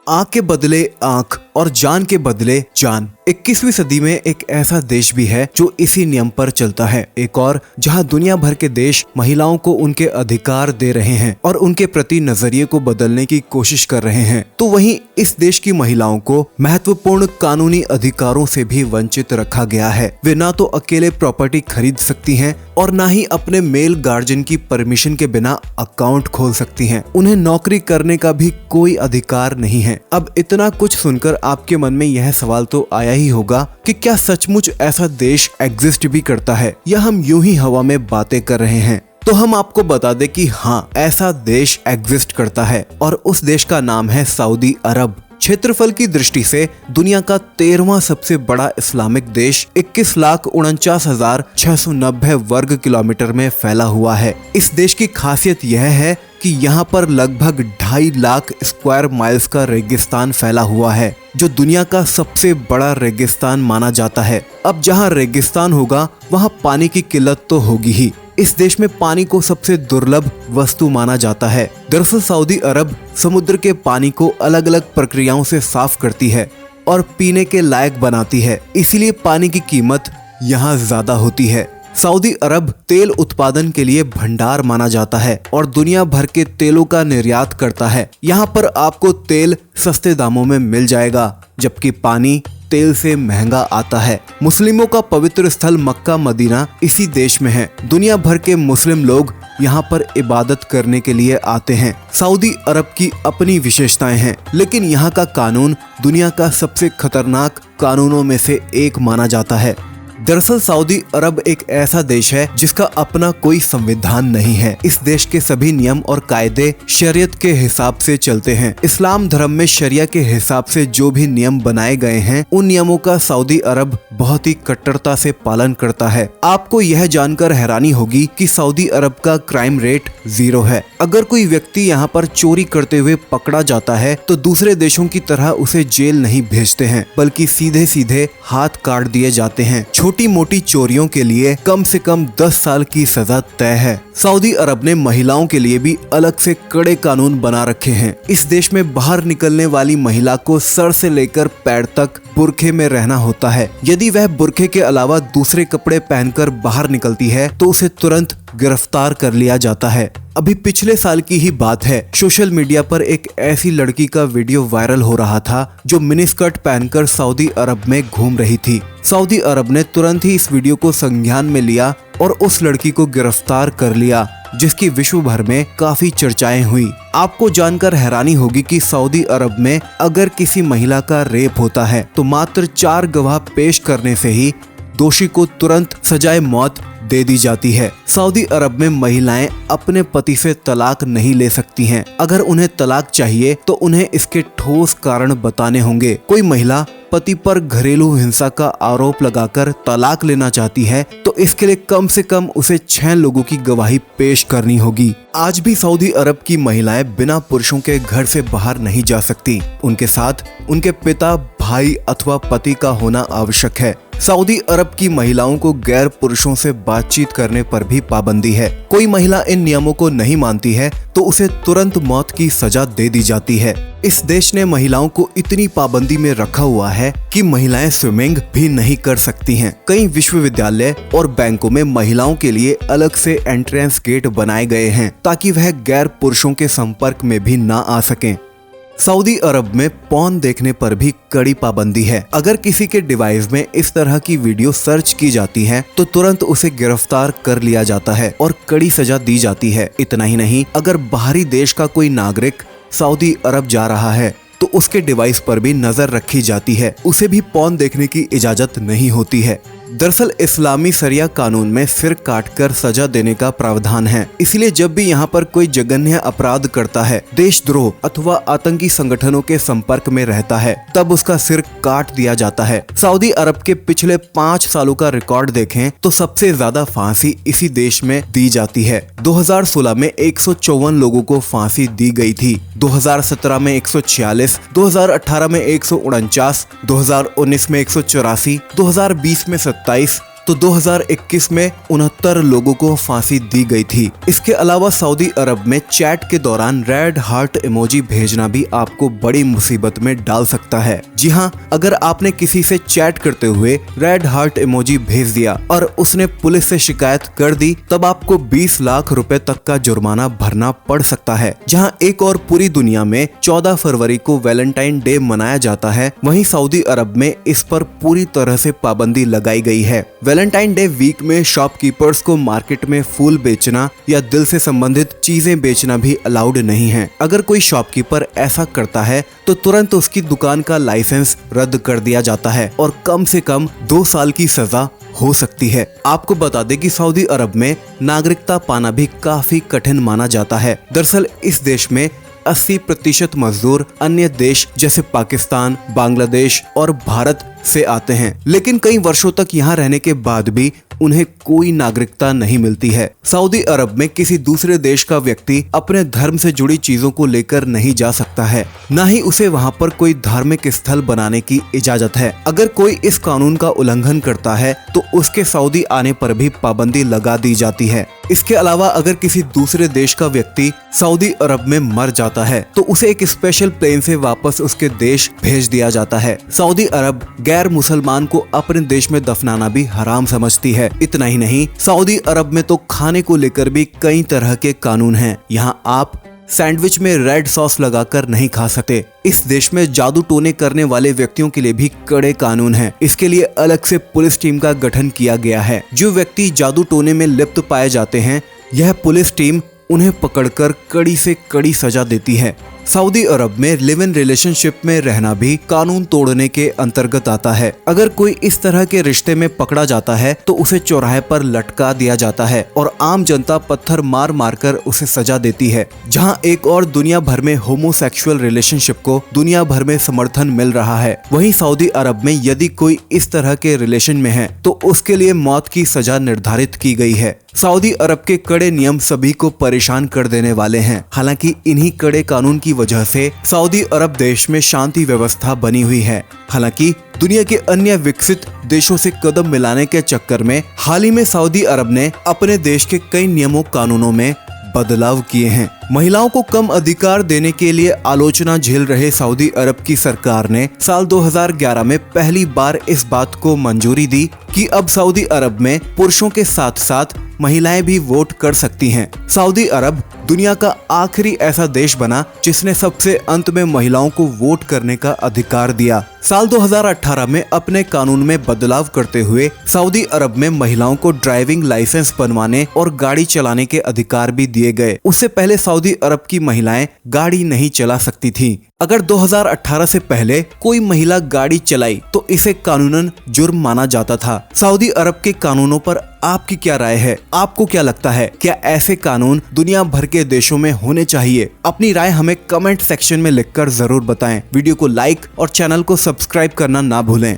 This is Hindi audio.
आंख के बदले आंख और जान के बदले जान। 21वीं सदी में एक ऐसा देश भी है जो इसी नियम पर चलता है। एक और जहां दुनिया भर के देश महिलाओं को उनके अधिकार दे रहे हैं और उनके प्रति नजरिए को बदलने की कोशिश कर रहे हैं, तो वहीं इस देश की महिलाओं को महत्वपूर्ण कानूनी अधिकारों से भी वंचित रखा गया है। वे ना तो अकेले प्रॉपर्टी खरीद सकती हैं और ना ही अपने मेल गार्जियन की परमिशन के बिना अकाउंट खोल सकती हैं। उन्हें नौकरी करने का भी कोई अधिकार नहीं है। अब इतना कुछ सुनकर आपके मन में यह सवाल तो आया ही होगा कि क्या सचमुच ऐसा देश एग्जिस्ट भी करता है या हम यूं ही हवा में बातें कर रहे हैं। तो हम आपको बता दें कि हाँ, ऐसा देश एग्जिस्ट करता है और उस देश का नाम है सऊदी अरब। क्षेत्रफल की दृष्टि से दुनिया का 13वां सबसे बड़ा इस्लामिक देश 21,49,690 वर्ग किलोमीटर में फैला हुआ है। इस देश की खासियत यह है कि यहाँ पर लगभग 2.5 लाख स्क्वायर माइल्स का रेगिस्तान फैला हुआ है, जो दुनिया का सबसे बड़ा रेगिस्तान माना जाता है। अब जहाँ रेगिस्तान होगा वहाँ पानी की किल्लत तो होगी ही। इस देश में पानी को सबसे दुर्लभ वस्तु माना जाता है। दरअसल सऊदी अरब समुद्र के पानी को अलग अलग प्रक्रियाओं से साफ करती है और पीने के लायक बनाती है, इसीलिए पानी की कीमत यहाँ ज्यादा होती है। सऊदी अरब तेल उत्पादन के लिए भंडार माना जाता है और दुनिया भर के तेलों का निर्यात करता है। यहाँ पर आपको तेल सस्ते दामों में मिल जाएगा, जबकि पानी तेल से महंगा आता है। मुस्लिमों का पवित्र स्थल मक्का मदीना इसी देश में है। दुनिया भर के मुस्लिम लोग यहाँ पर इबादत करने के लिए आते हैं। सऊदी अरब की अपनी विशेषताएं हैं, लेकिन यहाँ का कानून दुनिया का सबसे खतरनाक कानूनों में से एक माना जाता है। दरअसल सऊदी अरब एक ऐसा देश है जिसका अपना कोई संविधान नहीं है। इस देश के सभी नियम और कायदे शरीयत के हिसाब से चलते हैं। इस्लाम धर्म में शरिया के हिसाब से जो भी नियम बनाए गए हैं, उन नियमों का सऊदी अरब बहुत ही कट्टरता से पालन करता है। आपको यह जानकर हैरानी होगी कि सऊदी अरब का क्राइम रेट 0 है। अगर कोई व्यक्ति यहाँ पर चोरी करते हुए पकड़ा जाता है तो दूसरे देशों की तरह उसे जेल नहीं भेजते हैं, बल्कि सीधे सीधे हाथ काट दिए जाते हैं। छोटी मोटी चोरियों के लिए कम से कम 10 साल की सजा तय है। सऊदी अरब ने महिलाओं के लिए भी अलग से कड़े कानून बना रखे हैं। इस देश में बाहर निकलने वाली महिला को सर से लेकर पैर तक बुर्खे में रहना होता है। यदि वह बुर्खे के अलावा दूसरे कपड़े पहनकर बाहर निकलती है तो उसे तुरंत गिरफ्तार कर लिया जाता है। अभी पिछले साल की ही बात है, सोशल मीडिया पर एक ऐसी लड़की का वीडियो वायरल हो रहा था जो मिनीस्कर्ट पहनकर सऊदी अरब में घूम रही थी। सऊदी अरब ने तुरंत ही इस वीडियो को संज्ञान में लिया और उस लड़की को गिरफ्तार कर लिया, जिसकी विश्व भर में काफी चर्चाएं हुई। आपको जानकर हैरानी होगी कि सऊदी अरब में अगर किसी महिला का रेप होता है तो मात्र 4 गवाह पेश करने से ही दोषी को तुरंत सजाए मौत दे दी जाती है। सऊदी अरब में महिलाएं अपने पति से तलाक नहीं ले सकती हैं। अगर उन्हें तलाक चाहिए तो उन्हें इसके ठोस कारण बताने होंगे। कोई महिला पति पर घरेलू हिंसा का आरोप लगाकर तलाक लेना चाहती है तो इसके लिए कम से कम उसे 6 लोगों की गवाही पेश करनी होगी। आज भी सऊदी अरब की महिलाएं बिना पुरुषों के घर से बाहर नहीं जा सकती। उनके साथ उनके पिता, भाई अथवा पति का होना आवश्यक है। सऊदी अरब की महिलाओं को गैर पुरुषों से बातचीत करने पर भी पाबंदी है। कोई महिला इन नियमों को नहीं मानती है तो उसे तुरंत मौत की सजा दे दी जाती है। इस देश ने महिलाओं को इतनी पाबंदी में रखा हुआ है कि महिलाएं स्विमिंग भी नहीं कर सकती हैं। कई विश्वविद्यालय और बैंकों में महिलाओं के लिए अलग से एंट्रेंस गेट बनाए गए हैं ताकि वह गैर पुरुषों के संपर्क में भी ना आ सकें। सऊदी अरब में पॉर्न देखने पर भी कड़ी पाबंदी है। अगर किसी के डिवाइस में इस तरह की वीडियो सर्च की जाती है तो तुरंत उसे गिरफ्तार कर लिया जाता है और कड़ी सजा दी जाती है। इतना ही नहीं, अगर बाहरी देश का कोई नागरिक सऊदी अरब जा रहा है तो उसके डिवाइस पर भी नजर रखी जाती है। उसे भी पॉर्न देखने की इजाजत नहीं होती है। दरअसल इस्लामी शरिया कानून में सिर काटकर सजा देने का प्रावधान है। इसलिए जब भी यहाँ पर कोई जघन्य अपराध करता है, देशद्रोह अथवा आतंकी संगठनों के संपर्क में रहता है, तब उसका सिर काट दिया जाता है। सऊदी अरब के पिछले 5 सालों का रिकॉर्ड देखें तो सबसे ज्यादा फांसी इसी देश में दी जाती है। 2016 में 154 लोगों को फांसी दी गई थी, 2017 में 146, 2018 में 149, 2019 में 184, 2020 में 27, तो 2021 में 69 लोगों को फांसी दी गई थी। इसके अलावा सऊदी अरब में चैट के दौरान रेड हार्ट इमोजी भेजना भी आपको बड़ी मुसीबत में डाल सकता है। जी हाँ, अगर आपने किसी से चैट करते हुए रेड हार्ट इमोजी भेज दिया और उसने पुलिस से शिकायत कर दी, तब आपको 20 लाख रुपए तक का जुर्माना भरना पड़ सकता है। जहां एक और पूरी दुनिया में 14 फरवरी को वैलेंटाइन डे मनाया जाता है, वहीं सऊदी अरब में इस पर पूरी तरह से पाबंदी लगाई गई है। वैलेंटाइन डे वीक में शॉपकीपर्स को मार्केट में फूल बेचना या दिल से संबंधित चीजें बेचना भी अलाउड नहीं है। अगर कोई शॉपकीपर ऐसा करता है तो तुरंत उसकी दुकान का लाइसेंस रद्द कर दिया जाता है और कम से कम 2 साल की सजा हो सकती है। आपको बता दें कि सऊदी अरब में नागरिकता पाना भी काफी कठिन माना जाता है। दरअसल इस देश में 80% मजदूर अन्य देश जैसे पाकिस्तान, बांग्लादेश और भारत से आते हैं, लेकिन कई वर्षों तक यहाँ रहने के बाद भी उन्हें कोई नागरिकता नहीं मिलती है। सऊदी अरब में किसी दूसरे देश का व्यक्ति अपने धर्म से जुड़ी चीजों को लेकर नहीं जा सकता है, न ही उसे वहाँ पर कोई धार्मिक स्थल बनाने की इजाजत है। अगर कोई इस कानून का उल्लंघन करता है तो उसके सऊदी आने पर भी पाबंदी लगा दी जाती है। इसके अलावा अगर किसी दूसरे देश का व्यक्ति सऊदी अरब में मर जाता है तो उसे एक स्पेशल प्लेन से वापस उसके देश भेज दिया जाता है। सऊदी अरब गैर मुसलमान को अपने देश में दफनाना भी हराम समझती है। इतना ही नहीं, सऊदी अरब में तो खाने को लेकर भी कई तरह के कानून हैं। यहाँ आप सैंडविच में रेड सॉस लगाकर नहीं खा सकते। इस देश में जादू टोने करने वाले व्यक्तियों के लिए भी कड़े कानून हैं। इसके लिए अलग से पुलिस टीम का गठन किया गया है। जो व्यक्ति जादू टोने में लिप्त पाए जाते हैं, यह पुलिस टीम उन्हें पकड़कर कड़ी से कड़ी सजा देती है। सऊदी अरब में लिव इन रिलेशनशिप में रहना भी कानून तोड़ने के अंतर्गत आता है। अगर कोई इस तरह के रिश्ते में पकड़ा जाता है तो उसे चौराहे पर लटका दिया जाता है और आम जनता पत्थर मार मार कर उसे सजा देती है। जहां एक और दुनिया भर में होमोसेक्सुअल रिलेशनशिप को दुनिया भर में समर्थन मिल रहा है, वहीं सऊदी अरब में यदि कोई इस तरह के रिलेशन में है तो उसके लिए मौत की सजा निर्धारित की गई है। सऊदी अरब के कड़े नियम सभी को परेशान कर देने वाले हैं। हालांकि इन्हीं कड़े कानून की वजह से सऊदी अरब देश में शांति व्यवस्था बनी हुई है। हालांकि दुनिया के अन्य विकसित देशों से कदम मिलाने के चक्कर में हाल ही में सऊदी अरब ने अपने देश के कई नियमों कानूनों में बदलाव किए हैं। महिलाओं को कम अधिकार देने के लिए आलोचना झेल रहे सऊदी अरब की सरकार ने साल 2011 में पहली बार इस बात को मंजूरी दी कि अब सऊदी अरब में पुरुषों के साथ साथ महिलाएं भी वोट कर सकती हैं। सऊदी अरब दुनिया का आखिरी ऐसा देश बना जिसने सबसे अंत में महिलाओं को वोट करने का अधिकार दिया। साल 2018 में अपने कानून में बदलाव करते हुए सऊदी अरब में महिलाओं को ड्राइविंग लाइसेंस बनवाने और गाड़ी चलाने के अधिकार भी दिए गए। उससे पहले सऊदी अरब की महिलाएं गाड़ी नहीं चला सकती थीं। अगर 2018 से पहले कोई महिला गाड़ी चलाई तो इसे कानूनन जुर्म माना जाता था। सऊदी अरब के कानूनों पर आपकी क्या राय है? आपको क्या लगता है, क्या ऐसे कानून दुनिया भर के देशों में होने चाहिए? अपनी राय हमें कमेंट सेक्शन में लिखकर जरूर बताएं। वीडियो को लाइक और चैनल को सब्सक्राइब करना ना भूलें।